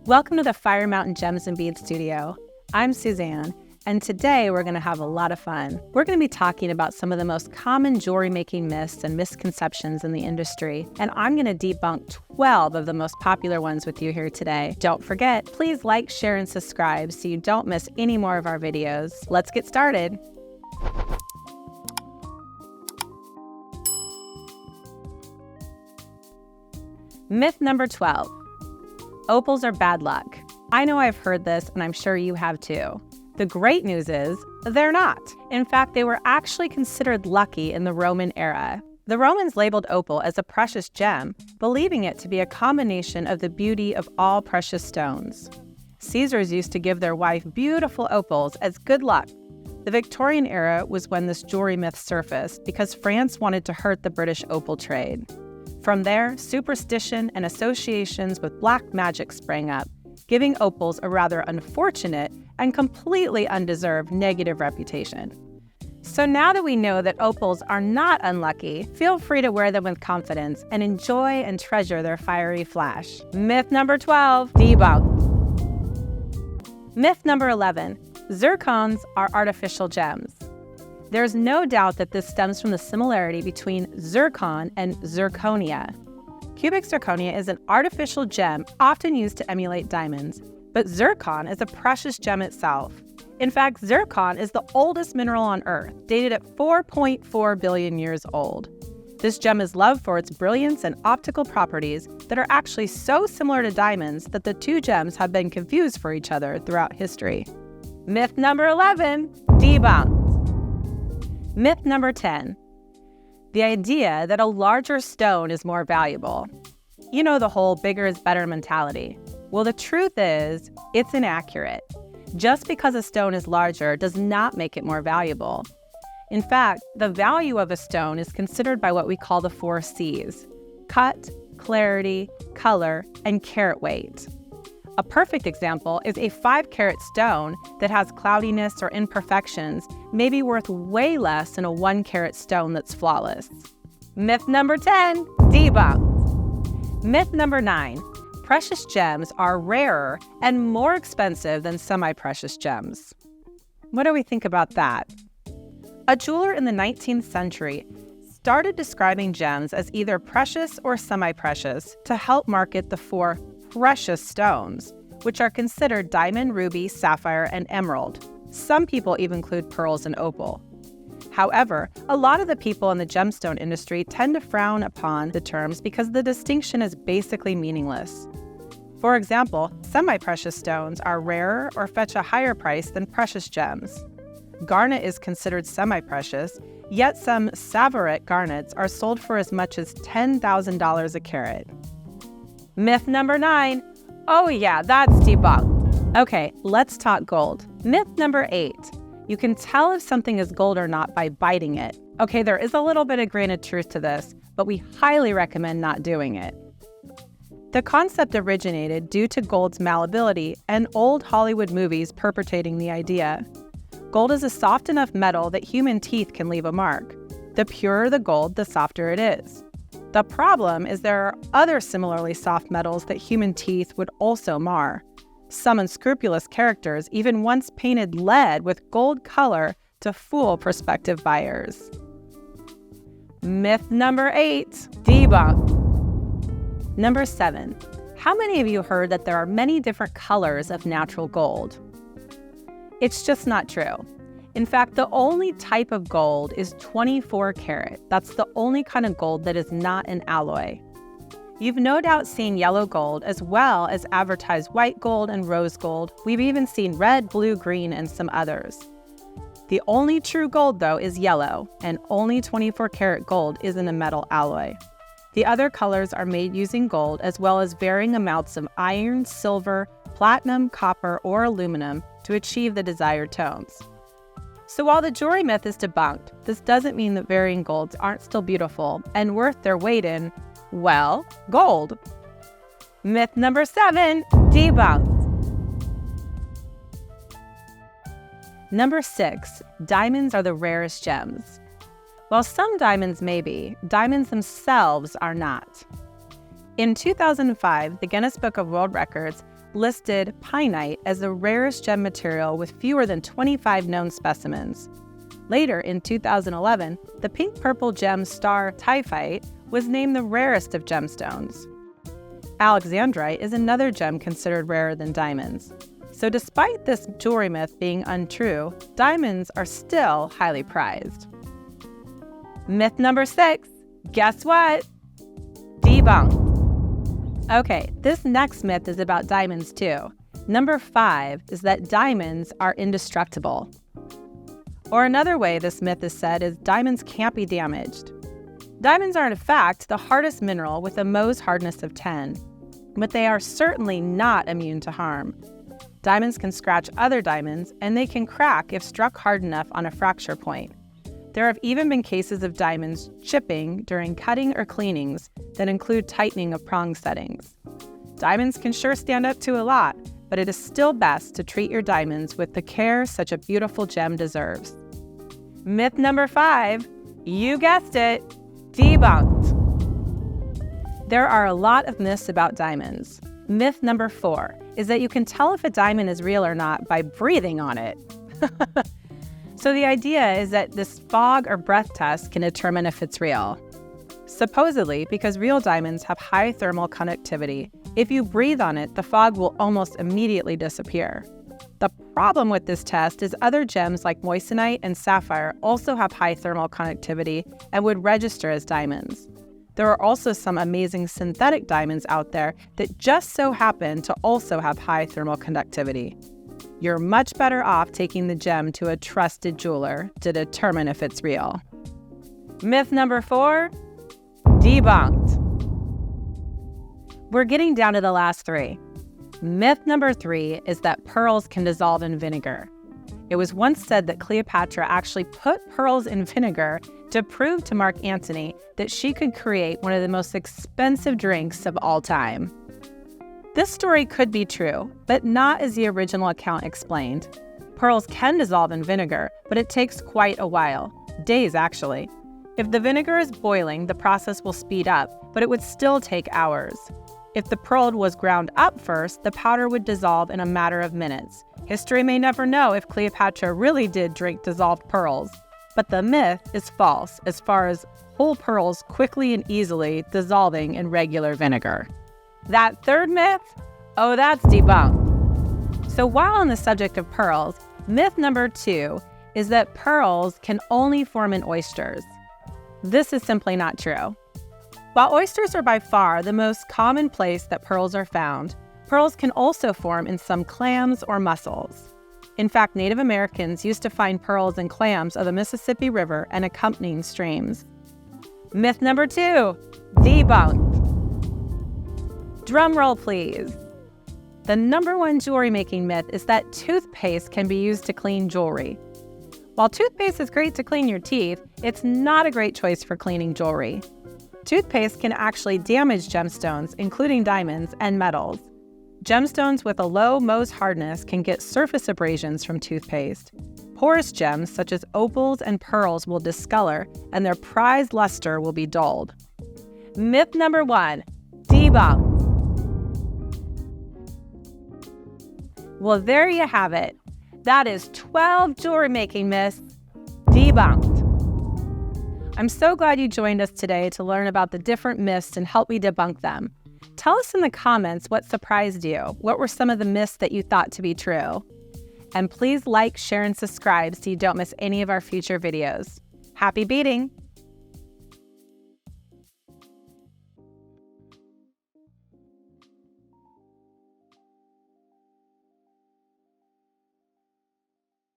Welcome to the Fire Mountain Gems and Beads studio. I'm Suzanne, and today we're going to have a lot of fun. We're going to be talking about some of the most common jewelry making myths and misconceptions in the industry, and I'm going to debunk 12 of the most popular ones with you here today. Don't forget, please like, share, and subscribe so you don't miss any more of our videos. Let's get started. Myth number 12. Opals are bad luck. I know I've heard this, and I'm sure you have too. The great news is, they're not. In fact, they were actually considered lucky in the Roman era. The Romans labeled opal as a precious gem, believing it to be a combination of the beauty of all precious stones. Caesars used to give their wife beautiful opals as good luck. The Victorian era was when this jewelry myth surfaced because France wanted to hurt the British opal trade. From there, superstition and associations with black magic sprang up, giving opals a rather unfortunate and completely undeserved negative reputation. So now that we know that opals are not unlucky, feel free to wear them with confidence and enjoy and treasure their fiery flash. Myth number 12, debunked. Myth number 11, zircons are artificial gems. There's no doubt that this stems from the similarity between zircon and zirconia. Cubic zirconia is an artificial gem often used to emulate diamonds, but zircon is a precious gem itself. In fact, zircon is the oldest mineral on Earth, dated at 4.4 billion years old. This gem is loved for its brilliance and optical properties that are actually so similar to diamonds that the two gems have been confused for each other throughout history. Myth number 11, debunked. Myth number 10, the idea that a larger stone is more valuable. You know the whole bigger is better mentality. Well, the truth is, it's inaccurate. Just because a stone is larger does not make it more valuable. In fact, the value of a stone is considered by what we call the 4 C's: cut, clarity, color, and carat weight. A perfect example is a 5-carat stone that has cloudiness or imperfections may be worth way less than a 1-carat stone that's flawless. Myth number 10, debunked. Myth number 9, precious gems are rarer and more expensive than semi-precious gems. What do we think about that? A jeweler in the 19th century started describing gems as either precious or semi-precious to help market the 4 precious stones, which are considered diamond, ruby, sapphire, and emerald. Some people even include pearls and opal. However, a lot of the people in the gemstone industry tend to frown upon the terms because the distinction is basically meaningless. For example, semi-precious stones are rarer or fetch a higher price than precious gems. Garnet is considered semi-precious, yet some Savarit garnets are sold for as much as $10,000 a carat. Myth number 9. Oh yeah, that's debunked. Okay, let's talk gold. Myth number 8. You can tell if something is gold or not by biting it. Okay, there is a little bit of grain of truth to this, but we highly recommend not doing it. The concept originated due to gold's malleability and old Hollywood movies perpetrating the idea. Gold is a soft enough metal that human teeth can leave a mark. The purer the gold, the softer it is. The problem is there are other similarly soft metals that human teeth would also mar. Some unscrupulous characters even once painted lead with gold color to fool prospective buyers. Myth number 8, debunked. Number 7, how many of you heard that there are many different colors of natural gold? It's just not true. In fact, the only type of gold is 24 karat. That's the only kind of gold that is not an alloy. You've no doubt seen yellow gold as well as advertised white gold and rose gold. We've even seen red, blue, green, and some others. The only true gold, though, is yellow, and only 24 karat gold isn't a metal alloy. The other colors are made using gold as well as varying amounts of iron, silver, platinum, copper, or aluminum to achieve the desired tones. So while the jewelry myth is debunked, this doesn't mean that varying golds aren't still beautiful and worth their weight in, well, gold. Myth number 7, debunked. Number 6, diamonds are the rarest gems. While some diamonds may be, diamonds themselves are not. In 2005, the Guinness Book of World Records listed pynite as the rarest gem material with fewer than 25 known specimens. Later, in 2011, the pink-purple gem star typhite was named the rarest of gemstones. Alexandrite is another gem considered rarer than diamonds. So despite this jewelry myth being untrue, diamonds are still highly prized. Myth number 6. Guess what? Debunked. Okay, this next myth is about diamonds too. Number 5 is that diamonds are indestructible. Or another way this myth is said is diamonds can't be damaged. Diamonds are in fact the hardest mineral with a Mohs hardness of 10, but they are certainly not immune to harm. Diamonds can scratch other diamonds, and they can crack if struck hard enough on a fracture point. There have even been cases of diamonds chipping during cutting or cleanings that include tightening of prong settings. Diamonds can sure stand up to a lot, but it is still best to treat your diamonds with the care such a beautiful gem deserves. Myth number 5, you guessed it, debunked. There are a lot of myths about diamonds. Myth number 4 is that you can tell if a diamond is real or not by breathing on it. So the idea is that this fog or breath test can determine if it's real. Supposedly, because real diamonds have high thermal conductivity, if you breathe on it, the fog will almost immediately disappear. The problem with this test is other gems like moissanite and sapphire also have high thermal conductivity and would register as diamonds. There are also some amazing synthetic diamonds out there that just so happen to also have high thermal conductivity. You're much better off taking the gem to a trusted jeweler to determine if it's real. Myth number 4, debunked. We're getting down to the last 3. Myth number 3 is that pearls can dissolve in vinegar. It was once said that Cleopatra actually put pearls in vinegar to prove to Mark Antony that she could create one of the most expensive drinks of all time. This story could be true, but not as the original account explained. Pearls can dissolve in vinegar, but it takes quite a while, days actually. If the vinegar is boiling, the process will speed up, but it would still take hours. If the pearl was ground up first, the powder would dissolve in a matter of minutes. History may never know if Cleopatra really did drink dissolved pearls, but the myth is false as far as whole pearls quickly and easily dissolving in regular vinegar. That third myth? Oh, that's debunked. So while on the subject of pearls, myth number 2 is that pearls can only form in oysters. This is simply not true. While oysters are by far the most common place that pearls are found, pearls can also form in some clams or mussels. In fact, Native Americans used to find pearls in clams of the Mississippi River and accompanying streams. Myth number 2, debunked. Drum roll, please. The number 1 jewelry making myth is that toothpaste can be used to clean jewelry. While toothpaste is great to clean your teeth, it's not a great choice for cleaning jewelry. Toothpaste can actually damage gemstones, including diamonds and metals. Gemstones with a low Mohs hardness can get surface abrasions from toothpaste. Porous gems such as opals and pearls will discolor, and their prized luster will be dulled. Myth number 1, debunked. Well, there you have it. That is 12 jewelry making myths debunked. I'm so glad you joined us today to learn about the different myths and help me debunk them. Tell us in the comments what surprised you. What were some of the myths that you thought to be true? And please like, share, and subscribe so you don't miss any of our future videos. Happy beating!